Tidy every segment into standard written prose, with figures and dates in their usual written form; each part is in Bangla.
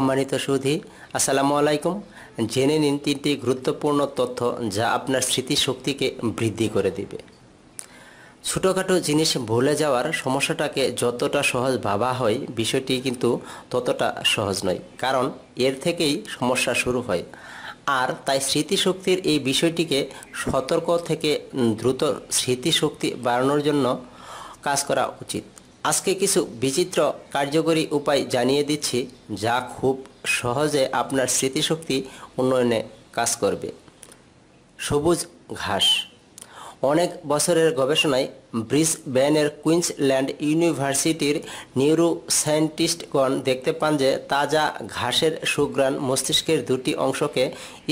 সম্মানিত সুধী, আসসালামু আলাইকুম। জেনে নিন তিনটি গুরুত্বপূর্ণ তথ্য যা আপনার স্মৃতিশক্তিকে বৃদ্ধি করে দিবে। ছোটোখাটো জিনিস ভুলে যাওয়ার সমস্যাটাকে যতটা সহজ ভাবা হয়, বিষয়টি কিন্তু ততটা সহজ নয়, কারণ এর থেকেই সমস্যা শুরু হয়। আর তাই স্মৃতিশক্তির এই বিষয়টিকে সতর্ক থেকে দ্রুত স্মৃতিশক্তি বাড়ানোর জন্য কাজ করা উচিত। আজকে কিছু বিচিত্র কার্যকরী উপায় জানিয়ে দিচ্ছি, যা খুব সহজে আপনার স্মৃতিশক্তি উন্নয়নে কাজ করবে। সবুজ ঘাস। অনেক বছরের গবেষণায় ব্রিসবেনের কুইন্সল্যান্ড ইউনিভার্সিটির নিউরোসায়েন্টিস্টগণ দেখতে পান যে তাজা ঘাসের সুঘ্রাণ মস্তিষ্কের দুটি অংশকে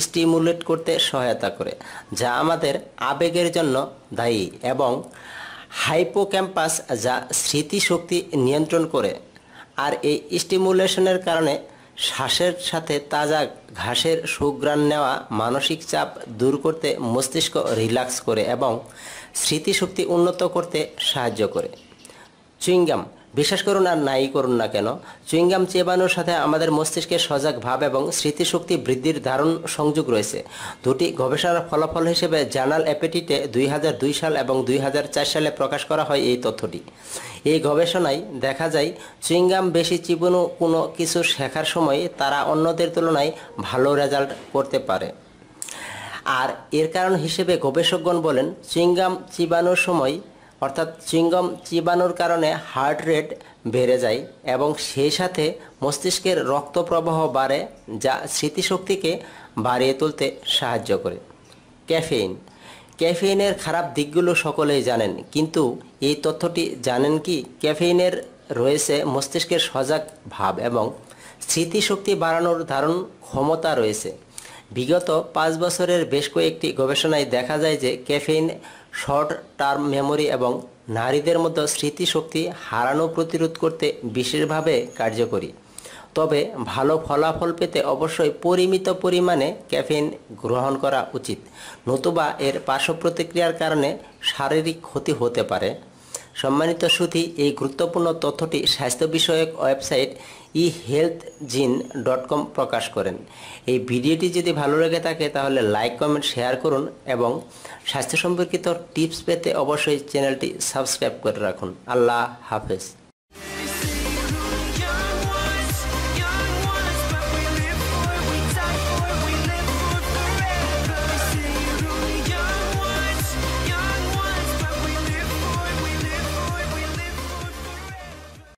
স্টিমুলেট করতে সহায়তা করে, যা আমাদের আবেগের জন্য দায়ী, এবং হাইপোক্যাম্পাস, যা স্মৃতিশক্তি নিয়ন্ত্রণ করে। আর এই স্টিমুলেশনের কারণে শ্বাসের সাথে তাজা ঘাসের সুঘ্রাণ নেওয়া মানসিক চাপ দূর করতে, মস্তিষ্ক রিল্যাক্স করে এবং স্মৃতিশক্তি উন্নত করতে সাহায্য করে। চুইংগাম। বিশ্বাস করুন আর নাই করুন না কেন, চুইংগাম চেবানোর সাথে আমাদের মস্তিষ্কের সজাগ ভাব এবং স্মৃতিশক্তি বৃদ্ধির দারুণ সংযোগ রয়েছে। দুটি গবেষণার ফলাফল হিসেবে জার্নাল অ্যাপেটিটে 2002 সাল এবং 2004 সালে প্রকাশ করা হয় এই তথ্যটি। এই গবেষণায় দেখা যায়, চুইংগাম বেশি চিবানো কোনো কিছু শেখার সময় তারা অন্যদের তুলনায় ভালো রেজাল্ট করতে পারে। আর এর কারণ হিসেবে গবেষকগণ বলেন, চুইংগাম চিবানোর সময়, অর্থাৎ চুইংগাম চিবানোর কারণে হার্ট রেট বেড়ে যায় এবং সেই সাথে মস্তিষ্কের রক্ত প্রবাহ বাড়ে, যা স্মৃতিশক্তিকে বাড়িয়ে তুলতে সাহায্য করে। ক্যাফেইন। ক্যাফেইনের খারাপ দিকগুলো সকলেই জানেন, কিন্তু এই তথ্যটি জানেন কি, ক্যাফেইনের রয়েছে মস্তিষ্কের সজাগ ভাব এবং স্মৃতিশক্তি বাড়ানোর দারুণ ক্ষমতা রয়েছে। বিগত 5 বছরের বেশ কয়েকটি গবেষণায় দেখা যায় যে ক্যাফেইন শর্ট টার্ম মেমোরি এবং নারীদের মধ্যে স্মৃতিশক্তি হারানো প্রতিরোধ করতে বিশেষভাবে কার্যকরী। তবে ভালো ফলাফল পেতে অবশ্যই পরিমিত পরিমাণে ক্যাফেইন গ্রহণ করা উচিত, নতুবা এর পার্শ্ব প্রতিক্রিয়ার কারণে শারীরিক ক্ষতি হতে পারে। সম্মানিত সুধী, এই গুরুত্বপূর্ণ তথ্যটি স্বাস্থ্য বিষয়ক ওয়েবসাইট ehealthgene.com প্রকাশ করেন। এই ভিডিওটি যদি ভালো লেগে থাকে তাহলে লাইক, কমেন্ট, শেয়ার করুন এবং স্বাস্থ্য সম্পর্কিত টিপস পেতে অবশ্যই চ্যানেলটি সাবস্ক্রাইব করে রাখুন। আল্লাহ হাফেজ।